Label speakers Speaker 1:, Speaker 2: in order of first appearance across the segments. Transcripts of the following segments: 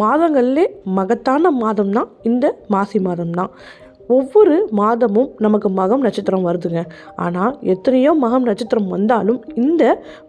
Speaker 1: மாதங்கள்லே மகத்தான மாதம் தான் இந்த மாசி மாதம் தான். ஒவ்வொரு மாதமும் நமக்கு மகம் நட்சத்திரம் வருதுங்க. ஆனால் எத்தனையோ மகம் நட்சத்திரம் வந்தாலும் இந்த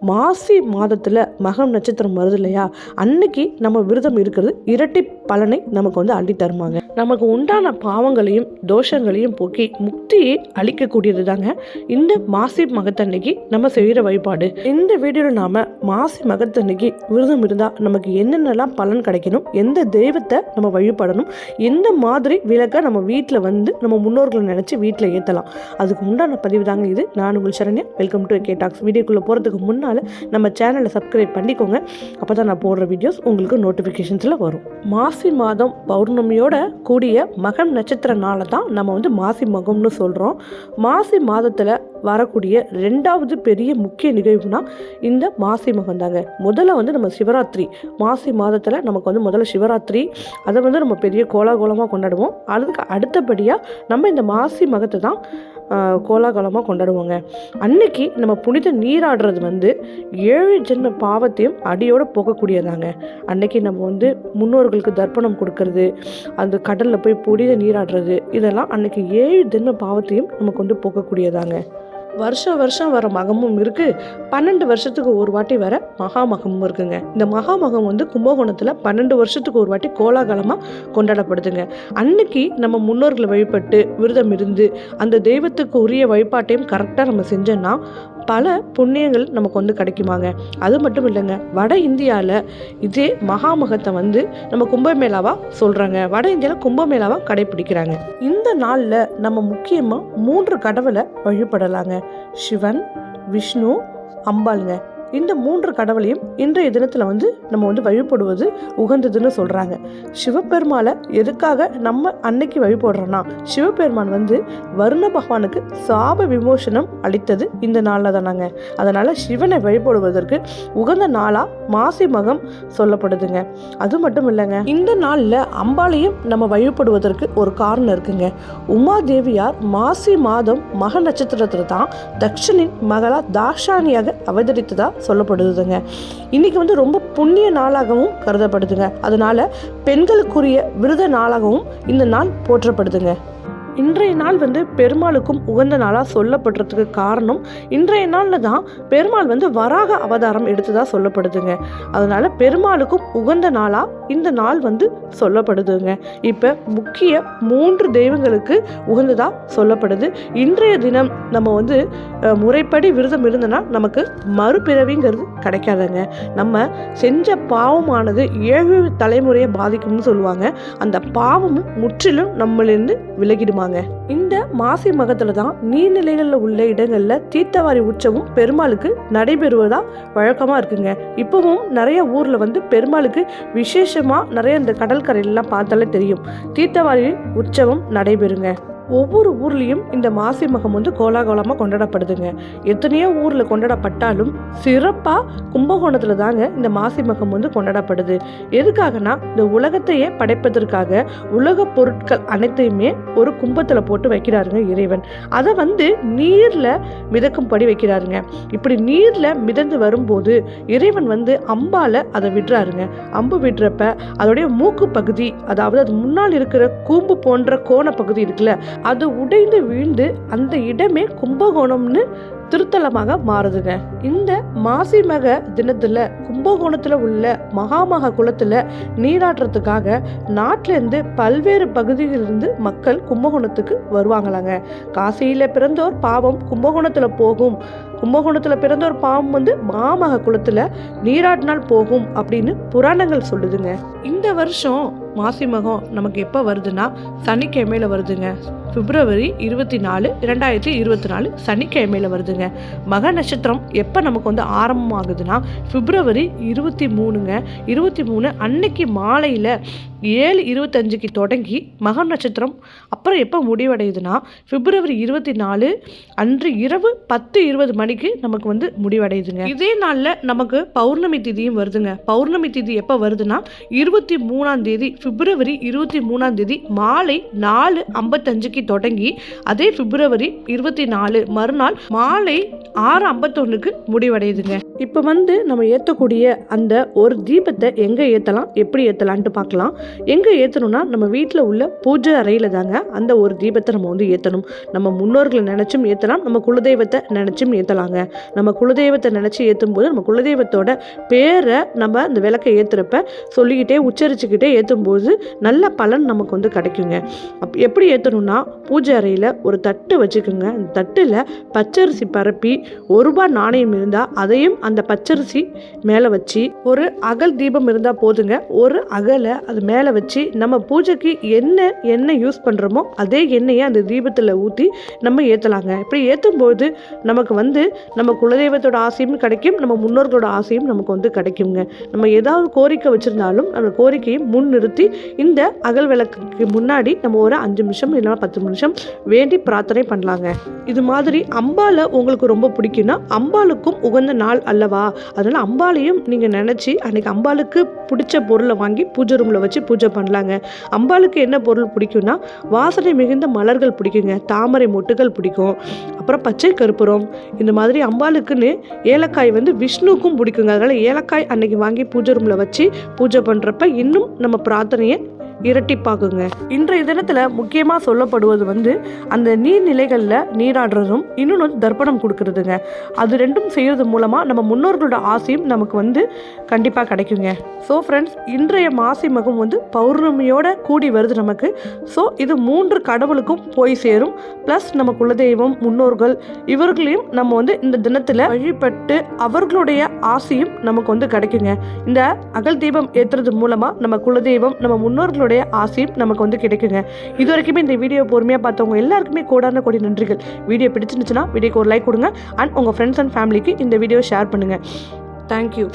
Speaker 1: மாசி மாதத்தில் மகம் நட்சத்திரம் வருது இல்லையா, அன்னைக்கு நம்ம விரதம் இருக்கிறது இரட்டி பலனை நமக்கு அள்ளி தருமாங்க. நமக்கு உண்டான பாவங்களையும் தோஷங்களையும் போக்கி முக்தியை அளிக்கக்கூடியது தாங்க இந்த மாசி மகத்தன்னைக்கு நம்ம செய்கிற வழிபாடு. இந்த வீடியோவில் நாம் மாசி மகத்தன்னைக்கு விரதம் இருந்தால் நமக்கு என்னென்னலாம் பலன் கிடைக்கணும், எந்த தெய்வத்தை நம்ம வழிபடணும், எந்த மாதிரி விளக்க நம்ம வீட்டில் நம்ம முன்னோர்களை நினச்சி வீட்டில் ஏற்றலாம், அதுக்கு உண்டான பதிவு தாங்க இது. நான் உங்கள் Saranya. Welcome to K Talks. வீடியோக்குள்ளே போகிறதுக்கு முன்னால் நம்ம சேனலை சப்ஸ்கிரைப் பண்ணிக்கோங்க. அப்போ தான் நான் போடுற வீடியோஸ் உங்களுக்கு நோட்டிஃபிகேஷன்ஸில் வரும். மாசி மாதம் பௌர்ணமியோட கூடிய மகம் நட்சத்திர நாளை தான் நம்ம மாசி மகம்னு சொல்கிறோம். மாசி மாதத்தில் வரக்கூடிய ரெண்டாவது பெரிய முக்கிய நிகழ்வுனா இந்த மாசி மகம் தாங்க. முதல்ல நம்ம சிவராத்திரி, மாசி மாதத்தில் நமக்கு முதல்ல சிவராத்திரி, அதை நம்ம பெரிய கோலாகோலமாக கொண்டாடுவோம். அதுக்கு அடுத்தபடியாக நம்ம இந்த மாசி மகத்தை தான் கோலாகலமாக கொண்டாடுவோங்க. அன்னைக்கு நம்ம புனித நீராடுறது 7 ஜென்ம பாவத்தையும் அடியோடு போகக்கூடியதாங்க. அன்னைக்கு நம்ம முன்னோர்களுக்கு தர்ப்பணம் கொடுக்கறது, அந்த கடலில் போய் புனித நீராடுறது, இதெல்லாம் அன்னைக்கு 7 ஜென்ம பாவத்தையும் நமக்கு போகக்கூடியதாங்க. வருஷம் வர மகமும் இருக்குது, 12 வருஷத்துக்கு ஒரு வாட்டி வர மகா மகமும் இருக்குங்க. இந்த மகா மகம் கும்பகோணத்தில் 12 வருஷத்துக்கு ஒரு வாட்டி கோலாகலமாக கொண்டாடப்படுதுங்க. அன்னைக்கு நம்ம முன்னோர்களை வழிபட்டு விரதம் இருந்து அந்த தெய்வத்துக்கு உரிய வழிபாட்டையும் கரெக்டாக நம்ம செஞ்சோன்னா பல புண்ணியங்கள் நமக்கு கிடைக்குமாங்க. அது மட்டும் இல்லைங்க, வட இந்தியாவில் இதே மகாமகத்தை நம்ம கும்பமேளாவாக சொல்கிறாங்க. வட இந்தியாவில் கும்பமேளாவாக கடைபிடிக்கிறாங்க. இந்த நாளில் நம்ம முக்கியமாக 3 கடவுளை வழிபடலாங்க. சிவன், விஷ்ணு, அம்பாளுங்க. இந்த 3 கடவுளையும் இன்றைய தினத்தில் நம்ம வழிபடுவது உகந்ததுன்னு சொல்கிறாங்க. சிவபெருமானை எதுக்காக நம்ம அன்னைக்கு வழிபடுறோன்னா, சிவபெருமான் வருண பகவானுக்கு சாப விமோசனம் அளித்தது இந்த நாளில் தானாங்க. அதனால் சிவனை வழிபடுவதற்கு உகந்த நாளாக மாசி மகம் சொல்லப்படுதுங்க. அது மட்டும் இல்லைங்க, இந்த நாளில் அம்பாளையும் நம்ம வழிபடுவதற்கு ஒரு காரணம் இருக்குங்க. உமாதேவியார் மாசி மாதம் மக நட்சத்திரத்தில் தான் தக்ஷனின் மகளா தாக்ஷாணியாக அவதரித்ததா சொல்லப்படுதுங்க. இன்னைக்கு ரொம்ப புண்ணிய நாளாகவும் கருதப்படுதுங்க. அதனால பெண்களுக்குரிய விரத நாளாகவும் இந்த நாள் போற்றப்படுதுங்க. இன்றைய நாள் பெருமாளுக்கும் உகந்த நாளாக சொல்லப்படுறதுக்கு காரணம், இன்றைய நாளில் தான் பெருமாள் வராக அவதாரம் எடுத்ததாக சொல்லப்படுதுங்க. அதனால் பெருமாளுக்கும் உகந்த நாளாக இந்த நாள் சொல்லப்படுதுங்க. இப்போ முக்கிய 3 தெய்வங்களுக்கு உகந்ததாக சொல்லப்படுது. இன்றைய தினம் நம்ம முறைப்படி விரதம் இருந்தோன்னா நமக்கு மறுபிறவிங்கிறது கிடைக்காதுங்க. நம்ம செஞ்ச பாவமானது 7 தலைமுறையை பாதிக்கும்னு சொல்லுவாங்க. அந்த பாவமும் முற்றிலும் நம்மளிருந்து விலகிடுமா. இந்த மாசி மகத்துல தான் நீர்நிலைகளில் உள்ள இடங்களில் தீர்த்தவாரி உற்சவம் பெருமாளுக்கு நடைபெறுவதா வழக்கமா இருக்குங்க. இப்பவும் நிறைய ஊர்ல பெருமாளுக்கு விசேஷமா நிறைய இந்த கடற்கரையெல்லாம் பார்த்தாலே தெரியும், தீர்த்தவாரி உற்சவம் நடைபெறுங்க. ஒவ்வொரு ஊர்லேயும் இந்த மாசி மகம் கோலாகலமாக கொண்டாடப்படுதுங்க. எத்தனையோ ஊரில் கொண்டாடப்பட்டாலும் சிறப்பாக கும்பகோணத்தில் தாங்க இந்த மாசி மகம் கொண்டாடப்படுது. எதுக்காகனா, இந்த உலகத்தையே படைப்பதற்காக உலக பொருட்கள் அனைத்தையுமே ஒரு கும்பத்தில் போட்டு வைக்கிறாருங்க இறைவன். அதை நீரில் மிதக்கும்படி வைக்கிறாருங்க. இப்படி நீரில் மிதந்து வரும்போது இறைவன் அம்பால் அதை விடுறாருங்க. அம்பு விடுறப்ப அதோடைய மூக்கு பகுதி, அதாவது அது முன்னால் இருக்கிற கூம்பு போன்ற கோண பகுதி இருக்குல்ல, அது உடைந்து வீழ்ந்து அந்த இடமே கும்பகோணம்னு திருத்தலமாக மாறுதுங்க. இந்த மாசி மக தினத்துல கும்பகோணத்துல உள்ள மகாமக குளத்துல நீராடுறதுக்காக நாட்டிலிருந்து பல்வேறு பகுதிகளிலிருந்து மக்கள் கும்பகோணத்துக்கு வருவாங்களாங்க. காசியில பிறந்தோர் பாவம் கும்பகோணத்துல போகும், கும்பகோணத்துல பிறந்தோர் பாவம் மாமக குளத்துல நீராடினால் போகும் அப்படின்னு புராணங்கள் சொல்லுதுங்க. இந்த வருஷம் மாசி மகம் நமக்கு எப்போ வருதுன்னா சனிக்கிழமையில வருதுங்க. பிப்ரவரி 24, 2024 சனிக்கிழமையில வருதுங்க. மக நட்சத்திரம் எப்போ நமக்கு ஆரம்பமாகுதுன்னா பிப்ரவரி 23ங்க. 23 அன்னைக்கு மாலையில் 7:25 தொடங்கி மக நட்சத்திரம் அப்புறம் எப்போ முடிவடையுதுன்னா பிப்ரவரி 24 அன்று இரவு 10:20 மணிக்கு நமக்கு முடிவடையுதுங்க. இதே நாளில் நமக்கு பௌர்ணமி திதியும் வருதுங்க. பௌர்ணமி திதி எப்போ வருதுன்னா 23ஆம் தேதி, பிப்ரவரி 23ஆம் தேதி மாலை 4:55 தொடங்கி அதே பிப்ரவரி 24 மறுநாள் மாலை 6:51 முடிவடையுதுங்க. இப்போ நம்ம ஏற்றக்கூடிய அந்த ஒரு தீபத்தை எங்கே ஏற்றலாம், எப்படி ஏற்றலான்ட்டு பார்க்கலாம். எங்கே ஏற்றணும்னா நம்ம வீட்டில் உள்ள பூஜை அறையில் தாங்க அந்த ஒரு தீபத்தை நம்ம ஏற்றணும். நம்ம முன்னோர்களை நினச்சும் ஏற்றலாம், நம்ம குலதெய்வத்தை நினச்சும் ஏற்றலாங்க. நம்ம குலதெய்வத்தை நினச்சி ஏற்றும் போது நம்ம குலதெய்வத்தோட பேரை நம்ம அந்த விளக்கை ஏற்றுறப்ப சொல்லிக்கிட்டே உச்சரிச்சுக்கிட்டே ஏற்றும்போது நல்ல பலன் நமக்கு கிடைக்குங்க. எப்படி ஏற்றணும்னா பூஜை அறையில் ஒரு தட்டு வச்சுக்கோங்க. அந்த தட்டில் பச்சரிசி பரப்பி ₹1 நாணயம் இருந்தால் அதையும் அந்த பச்சரிசி மேலே வச்சு ஒரு அகல் தீபம் இருந்தால் போதுங்க. ஒரு அகலை அது மேலே வச்சு நம்ம பூஜைக்கு எண்ணெய் யூஸ் பண்ணுறோமோ அதே எண்ணெயை அந்த தீபத்தில் ஊற்றி நம்ம ஏற்றலாங்க. இப்படி ஏற்றும்போது நமக்கு நம்ம குலதெய்வத்தோட ஆசையும் கிடைக்கும், நம்ம முன்னோர்களோட ஆசையும் நமக்கு கிடைக்குங்க. நம்ம ஏதாவது கோரிக்கை வச்சுருந்தாலும் அந்த கோரிக்கையை முன் நிறுத்தி இந்த அகல் விளக்குக்கு முன்னாடி நம்ம ஒரு 5 நிமிஷம் இல்லைனா 10 நிமிஷம் வேண்டி பிரார்த்தனை பண்ணலாங்க. இது மாதிரி அம்பாலை உங்களுக்கு ரொம்ப பிடிக்கும்னா அம்பாளுக்கும் உகந்த நாள் அல்லவா, அதனால் அம்பாலையும் நீங்கள் நினச்சி அன்றைக்கி அம்பாளுக்கு பிடிச்ச பொருளை வாங்கி பூஜை ரூமில் வச்சு பூஜை பண்ணலாங்க. அம்பாளுக்கு என்ன பொருள் பிடிக்கும்னா வாசனை மிகுந்த மலர்கள் பிடிக்குங்க, தாமரை மொட்டுகள் பிடிக்கும், அப்புறம் பச்சை கற்பூரம். இந்த மாதிரி அம்பாளுக்குன்னு ஏலக்காய் விஷ்ணுவுக்கும் பிடிக்குங்க. அதனால் ஏலக்காய் அன்னைக்கு வாங்கி பூஜை ரூமில் வச்சு பூஜை பண்ணுறப்ப இன்னும் நம்ம பிரார்த்தனையை இரட்டிப்பாக்குங்க. இன்றைய தினத்தில் முக்கியமாக சொல்லப்படுவது அந்த நீர்நிலைகளில் நீராடுறதும் இன்னொன்று தர்ப்பணம் கொடுக்கறதுங்க. அது ரெண்டும் செய்கிறது மூலமாக நம்ம முன்னோர்களோட ஆசையும் நமக்கு கண்டிப்பாக கிடைக்குங்க. ஸோ ஃப்ரெண்ட்ஸ், இன்றைய மாசி மகம் பௌர்ணமியோட கூடி வருது நமக்கு. ஸோ இது 3 கடவுளுக்கும் போய் சேரும். ப்ளஸ் நம்ம குலதெய்வம், முன்னோர்கள் இவர்களையும் நம்ம இந்த தினத்தில் வழிபட்டு அவர்களுடைய ஆசையும் நமக்கு கிடைக்குங்க. இந்த அகல் தீபம் ஏற்றுறது மூலமாக நம்ம குலதெய்வம், நம்ம முன்னோர்களோட ஆசையும் நமக்கு கிடைக்குங்க. இது வரைக்குமே இந்த வீடியோ பொறுமையாக பார்த்தவங்க எல்லாருக்குமே கோடான கோடி நன்றிகள். வீடியோ பிடிச்சிருந்துச்சுன்னா வீடியோக்கு ஒரு லைக் கொடுங்க அண்ட் உங்கள் ஃப்ரெண்ட்ஸ் அண்ட் ஃபேமிலிக்கு இந்த வீடியோ ஷேர் பண்ணுங்கள். தேங்க்யூ.